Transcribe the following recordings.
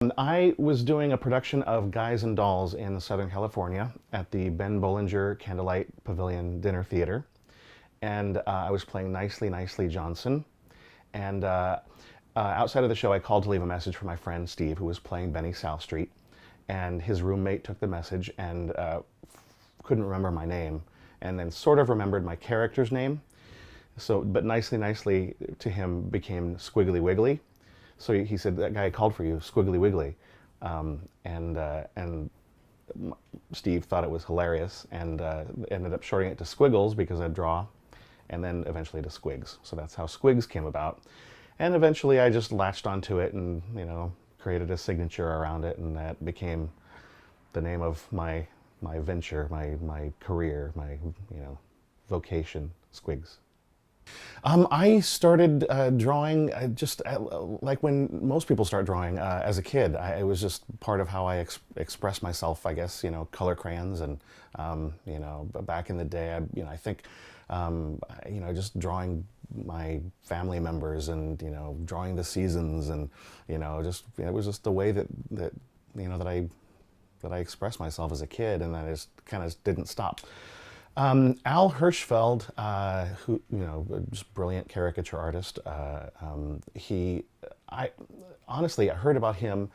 I was doing a production of Guys and Dolls in Southern California at the Ben Bollinger Candlelight Pavilion Dinner Theater. And I was playing Nicely Nicely Johnson. And outside of the show, I called to leave a message for my friend Steve, who was playing Benny South Street. And his roommate took the message and couldn't remember my name, and then sort of remembered my character's name. So, but Nicely Nicely to him became Squiggly Wiggly. So he said, "That guy called for you, Squiggly Wiggly," and Steve thought it was hilarious and ended up shorting it to Squiggles because I draw, and then eventually to Squigs. So that's how Squigs came about. And eventually I just latched onto it and created a signature around it, and that became the name of my venture, my career, my vocation, Squigs. I started drawing just like when most people start drawing as a kid. It was just part of how I express myself, I guess. Color crayons, and but back in the day, I think just drawing my family members and drawing the seasons, and just it was just the way that I expressed myself as a kid, and I just kind of didn't stop. Al Hirschfeld, who just brilliant caricature artist. I honestly I heard about him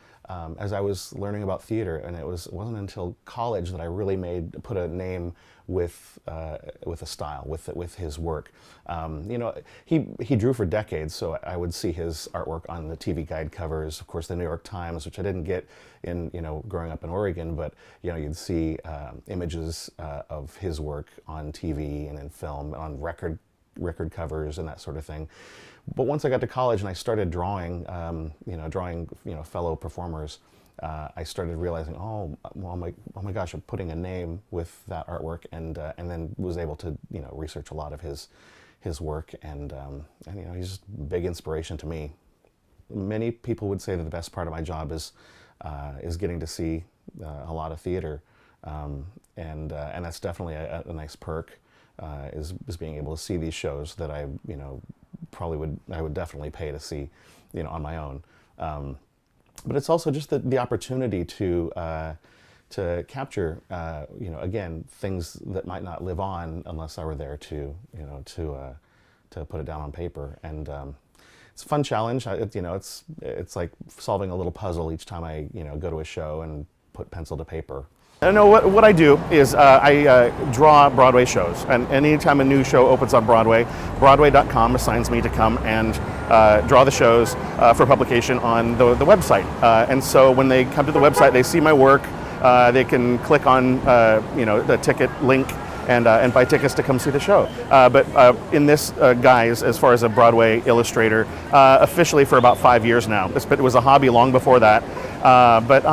as I was learning about theater, and it wasn't until college that I really put a name with a style, with his work. He drew for decades, so I would see his artwork on the TV guide covers, of course, the New York Times, which I didn't get in growing up in Oregon, but you'd see images of his work on TV and in film, on record covers and that sort of thing. But once I got to college and I started drawing, fellow performers, I started realizing, oh my gosh, I'm putting a name with that artwork, and then was able to research a lot of his work, and he's just a big inspiration to me. Many people would say that the best part of my job is getting to see a lot of theater, and that's definitely a nice perk, is being able to see these shows that I I would definitely pay to see on my own. But it's also just the opportunity to capture again, things that might not live on unless I were there to put it down on paper. And it's a fun challenge. It's like solving a little puzzle each time I go to a show and put pencil to paper. No, what I do is I draw Broadway shows, and anytime a new show opens on Broadway, Broadway.com assigns me to come and draw the shows for publication on the website. And so when they come to the website, they see my work. They can click on the ticket link and buy tickets to come see the show. But in this guise, as far as a Broadway illustrator, officially for about 5 years now. It was a hobby long before that. But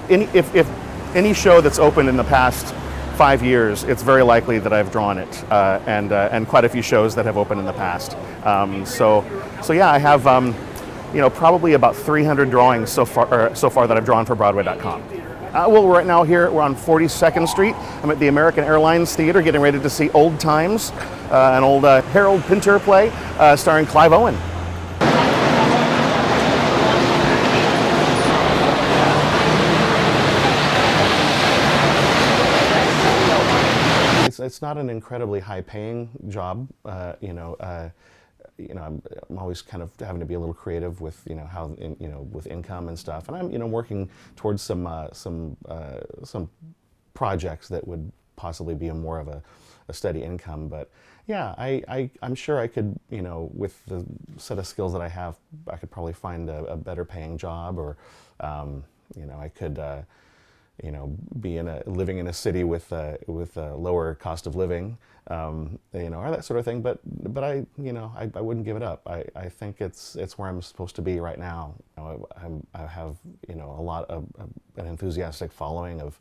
if any show that's opened in the past 5 years, it's very likely that I've drawn it, and quite a few shows that have opened in the past. So yeah, I have probably about 300 drawings so far that I've drawn for Broadway.com. Well, right now here we're on 42nd Street. I'm at the American Airlines Theater, getting ready to see Old Times, an old Harold Pinter play starring Clive Owen. It's not an incredibly high-paying job. I'm always kind of having to be a little creative with with income and stuff, and I'm working towards some projects that would possibly be more of a steady income. But yeah, I'm sure I could, with the set of skills that I have, I could probably find a better paying job, or I could be living in a city with a lower cost of living, or that sort of thing. But I wouldn't give it up. I think it's where I'm supposed to be right now. I have a lot of an enthusiastic following of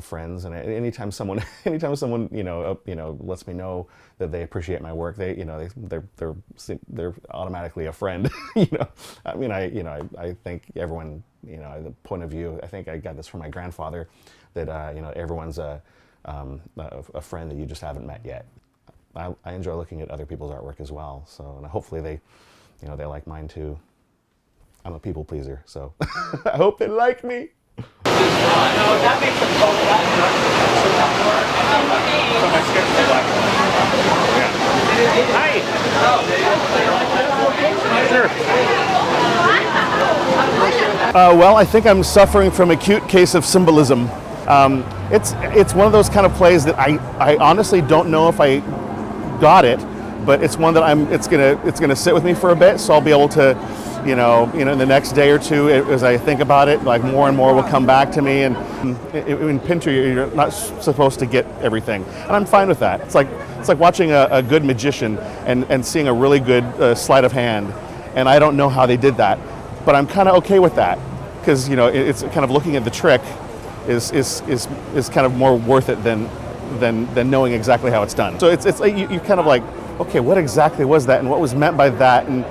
friends, and anytime someone lets me know that they appreciate my work, they're automatically a friend. I think everyone, the point of view, I think I got this from my grandfather, that everyone's a friend that you just haven't met yet. I enjoy looking at other people's artwork as well, so, and hopefully they like mine too. I'm a people pleaser, so I hope they like me. That makes a total Well, I think I'm suffering from acute case of symbolism. It's one of those kind of plays that I honestly don't know if I got it, but it's one that it's gonna sit with me for a bit, so I'll be able to, in the next day or two, as I think about it, like more and more will come back to me. And in Pinter, you're not supposed to get everything, and I'm fine with that. It's like watching a good magician and seeing a really good sleight of hand, and I don't know how they did that, but I'm kind of okay with that, because it's kind of looking at the trick is kind of more worth it than knowing exactly how it's done. So it's like you kind of like, okay, what exactly was that, and what was meant by that, and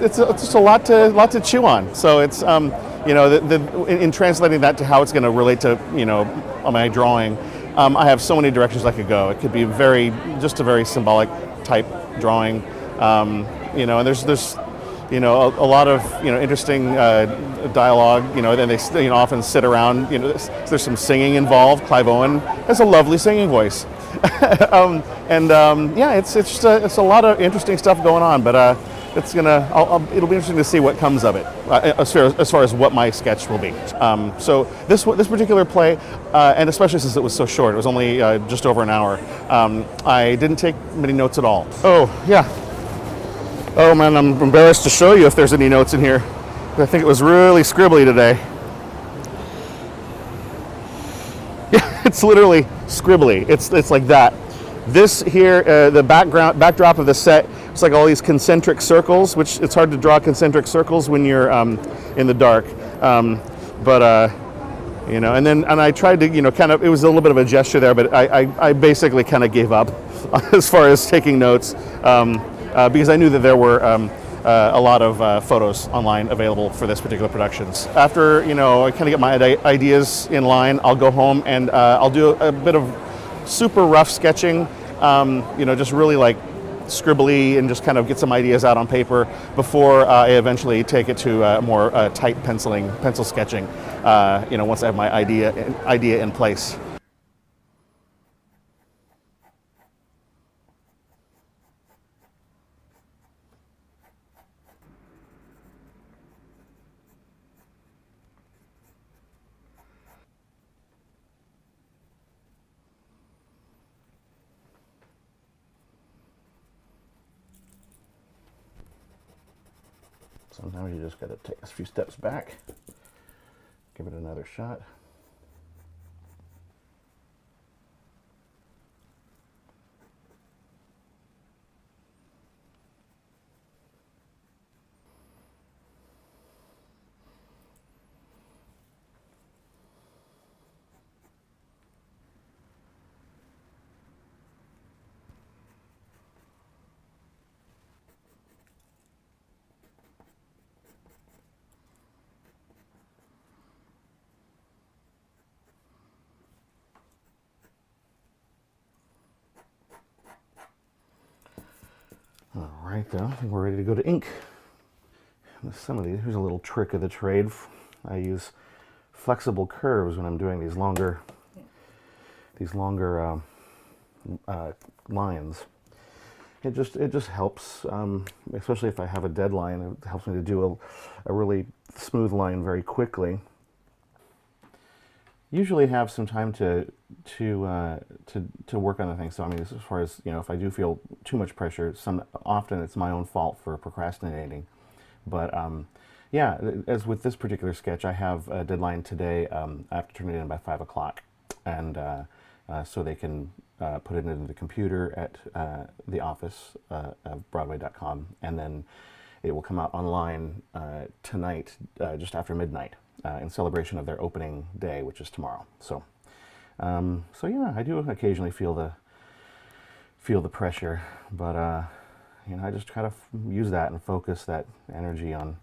it's just a lot to chew on. So it's in translating that to how it's going to relate to on my drawing, I have so many directions I could go. It could be just a very symbolic type drawing, and there's a lot of interesting dialogue. Then they often sit around. There's some singing involved. Clive Owen has a lovely singing voice, it's a lot of interesting stuff going on. But it'll be interesting to see what comes of it as far as what my sketch will be. So this particular play, and especially since it was so short, it was only just over an hour. I didn't take many notes at all. Oh yeah. Oh man, I'm embarrassed to show you if there's any notes in here. I think it was really scribbly today. Yeah, it's literally scribbly. It's like that. This here, the backdrop of the set, it's like all these concentric circles, which it's hard to draw concentric circles when you're in the dark. And I tried to, kind of, it was a little bit of a gesture there, but I basically kind of gave up as far as taking notes. Because I knew that there were a lot of photos online available for this particular productions. After I kind of get my ideas in line, I'll go home and I'll do a bit of super rough sketching, just really like scribbly, and just kind of get some ideas out on paper before I eventually take it to more tight pencil sketching. Once I have my idea in place. Sometimes you just got to take a few steps back, give it another shot. All right, though, I think we're ready to go to ink. Some of these, here's a little trick of the trade. I use flexible curves when I'm doing these longer lines. It just helps, especially if I have a deadline. It helps me to do a really smooth line very quickly. Usually have some time to work on the thing. So I mean, as far as if I do feel too much pressure, often it's my own fault for procrastinating. But yeah, as with this particular sketch, I have a deadline today. I have to turn it in by 5 o'clock, and so they can put it into the computer at the office of Broadway.com, and then it will come out online tonight, just after midnight, in celebration of their opening day, which is tomorrow. So, so yeah, I do occasionally feel the pressure, but I just try to use that and focus that energy on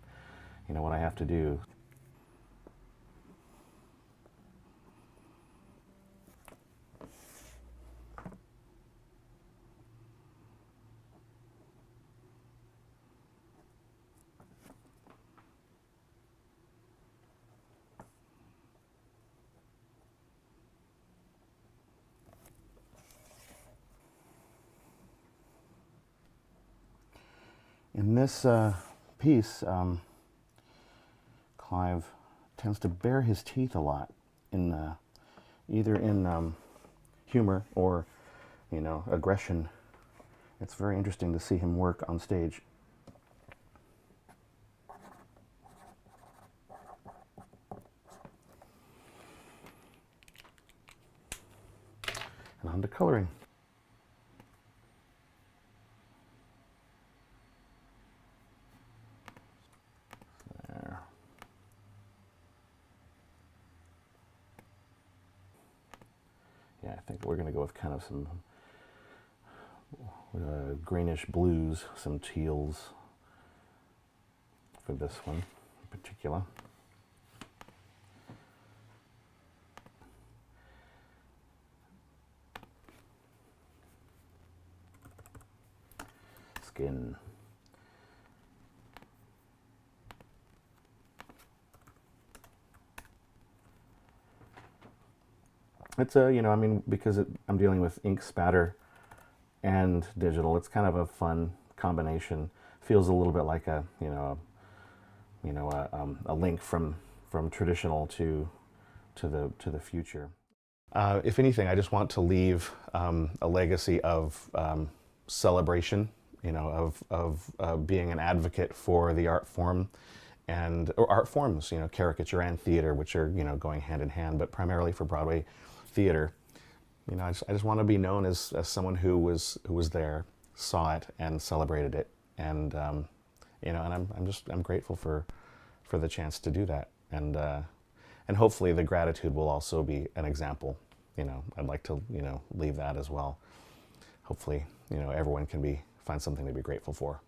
what I have to do. In this piece, Clive tends to bare his teeth a lot, in either in humor or, aggression. It's very interesting to see him work on stage. And on to coloring. There. Yeah, I think we're going to go with kind of some greenish blues, some teals for this one in particular. Skin. It's because I'm dealing with ink spatter and digital, it's kind of a fun combination. Feels a little bit like a link from traditional to the future. If anything, I just want to leave a legacy of celebration, of being an advocate for the art form or art forms, caricature and theater, which are going hand in hand, but primarily for Broadway theater. I just want to be known as someone who was there, saw it, and celebrated it, and and I'm grateful for the chance to do that, and hopefully the gratitude will also be an example. I'd like to leave that as well. Hopefully everyone can find something to be grateful for.